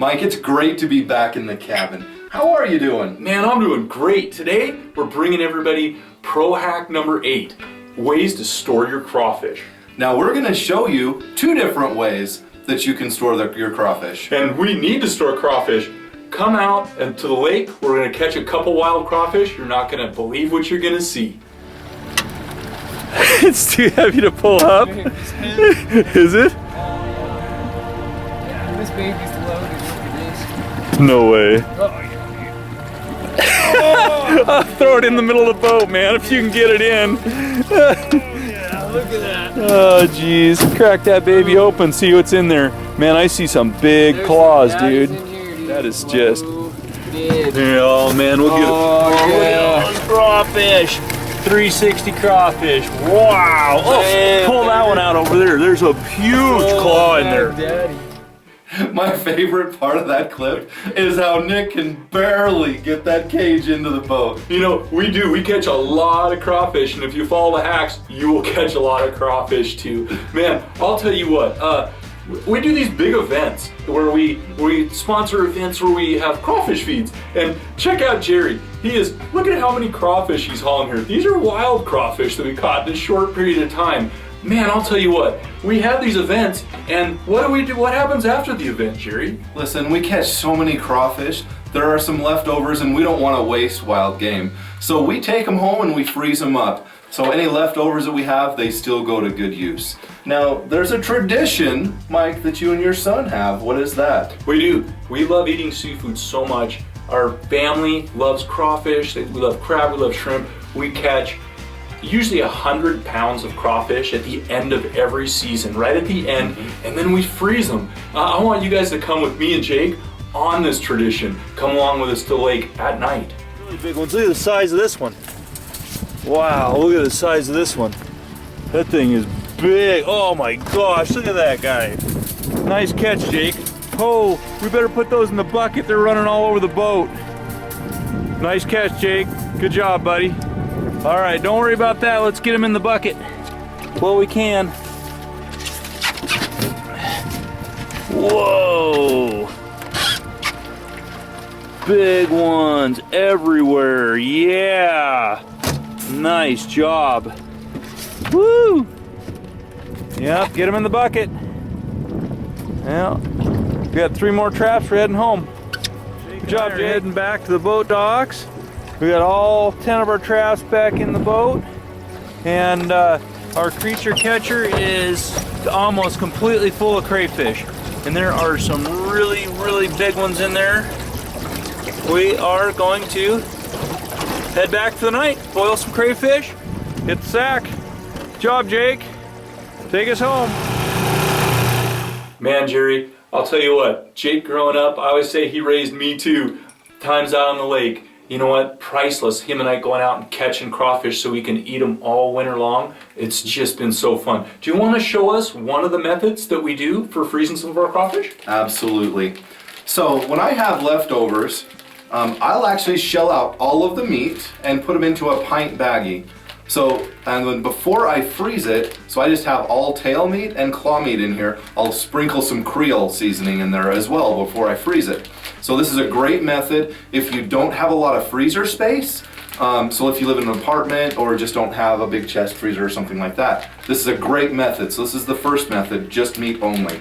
Mike, it's great to be back in the cabin. How are you doing? Man, I'm doing great. Today, we're bringing everybody pro hack number 8, ways to store your crawfish. Now we're going to show you 2 different ways that you can store your crawfish. And we need to store crawfish. Come out and to the lake, we're going to catch a couple wild crawfish. You're not going to believe what you're going to see. It's too heavy to pull up. Is it? Yeah, this baby's loaded. Look at this. No way. Oh, I'll throw it in the middle of the boat, man, if you can get it in. yeah, look at that. Oh, jeez. Crack that baby open, see what's in there. Man, I see some big claws, dude. That is just... Yeah, oh, man, we'll get yeah. crawfish. 360 crawfish. Wow. Oh, pull that one out over there. There's a huge claw in there. Daddy. My favorite part of that clip is how Nick can barely get that cage into the boat. You know, we catch a lot of crawfish, and if you follow the hacks, you will catch a lot of crawfish too. Man, I'll tell you what, we do these big events where we sponsor events where we have crawfish feeds. And check out Jerry. Look at how many crawfish he's hauling here. These are wild crawfish that we caught in a short period of time. Man, I'll tell you what, we have these events, and what do we do? What happens after the event, Jerry? Listen, we catch so many crawfish. There are some leftovers and we don't want to waste wild game. So we take them home and we freeze them up. So any leftovers that we have, they still go to good use. Now, there's a tradition, Mike, that you and your son have. What is that? We do. We love eating seafood so much. Our family loves crawfish, we love crab, we love shrimp. We catch usually 100 pounds of crawfish at the end of every season, right at the end, and then we freeze them. I want you guys to come with me and Jake on this tradition. Come along with us to the lake at night. Really big ones. Look at the size of this one. Wow, look at the size of this one. That thing is big. Oh my gosh, look at that guy. Nice catch, Jake. Oh, we better put those in the bucket. They're running all over the boat. Nice catch, Jake. Good job, buddy. All right, don't worry about that. Let's get them in the bucket. Well, we can. Whoa. Big ones everywhere. Yeah. Nice job. Woo. Yep, get them in the bucket. Yeah. We got 3 more traps. We're heading home. Good job, Jay. Heading back to the boat docks. We got all 10 of our traps back in the boat, and our creature catcher is almost completely full of crayfish, and there are some really, really big ones in there. We are going to head back for the night, boil some crayfish, hit the sack. Good job, Jake. Take us home. Man, Jerry, I'll tell you what, Jake growing up, I always say he raised me too. Times out on the lake. You know what? Priceless. Him and I going out and catching crawfish so we can eat them all winter long. It's just been so fun. Do you want to show us one of the methods that we do for freezing some of our crawfish? Absolutely. So when I have leftovers, I'll actually shell out all of the meat and put them into a pint baggie. So, and then before I freeze it, so I just have all tail meat and claw meat in here. I'll sprinkle some Creole seasoning in there as well before I freeze it. So this is a great method if you don't have a lot of freezer space. So if you live in an apartment or just don't have a big chest freezer or something like that. This is a great method. So this is the first method, just meat only.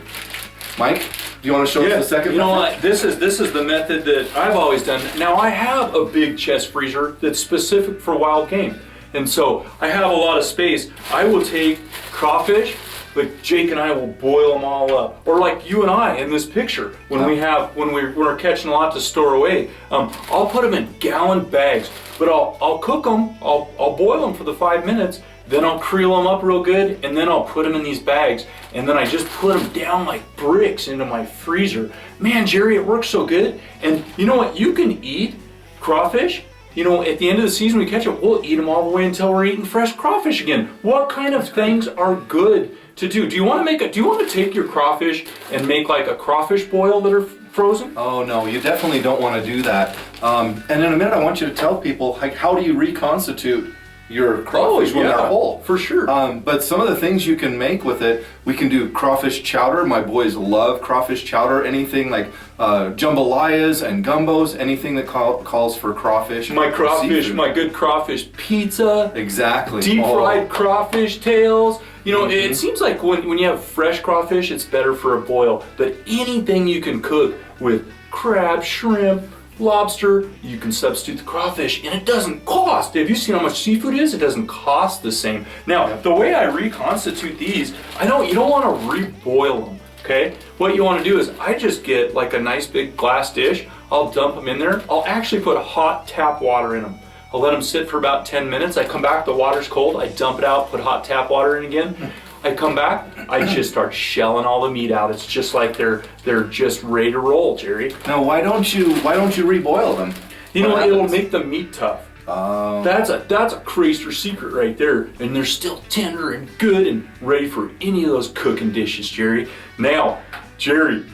Mike, do you want to show us the second method? You know what? This is the method that I've always done. Now I have a big chest freezer that's specific for wild game. And so I have a lot of space. I will take crawfish, like Jake and I will boil them all up. Or like you and I in this picture, when we're catching a lot to store away. I'll put them in gallon bags, but I'll cook them, I'll boil them for the 5 minutes, then I'll creel them up real good, and then I'll put them in these bags, and then I just put them down like bricks into my freezer. Man, Jerry, it works so good. And you know what? You can eat crawfish. You know, at the end of the season we catch them, we'll eat them all the way until we're eating fresh crawfish again. What kind of things are good to do? Do you want to take your crawfish and make like a crawfish boil that are frozen? Oh no, you definitely don't want to do that. And in a minute I want you to tell people, like, how do you reconstitute your crawfish when they're whole. For sure. But some of the things you can make with it, we can do crawfish chowder. My boys love crawfish chowder. Anything like jambalayas and gumbos, anything that calls for crawfish. My or crawfish, seafood. my good crawfish pizza. Exactly. Deep fried crawfish tails. You know, Mm-hmm. it seems like when you have fresh crawfish, it's better for a boil. But anything you can cook with crab, shrimp, lobster, you can substitute the crawfish, and it doesn't cost. Have you seen how much seafood is? It doesn't cost the same. Now, the way I reconstitute these, you don't want to reboil them, okay? What you want to do is I just get like a nice big glass dish, I'll dump them in there, I'll actually put hot tap water in them. I'll let them sit for about 10 minutes, I come back, the water's cold, I dump it out, put hot tap water in again. I come back, I just start shelling all the meat out. It's just like they're just ready to roll, Jerry. Now, why don't you reboil them? You know What what? It'll happens? make the meat tough. Oh. That's a Crayfish secret right there, and they're still tender and good and ready for any of those cooking dishes, Jerry. Now, Jerry,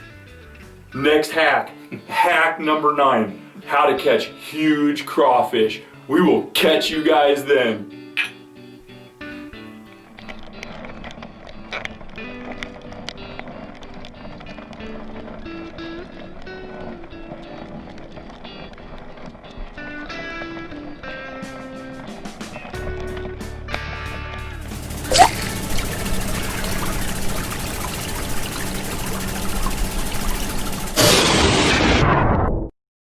next hack number 9: how to catch huge crawfish. We will catch you guys then.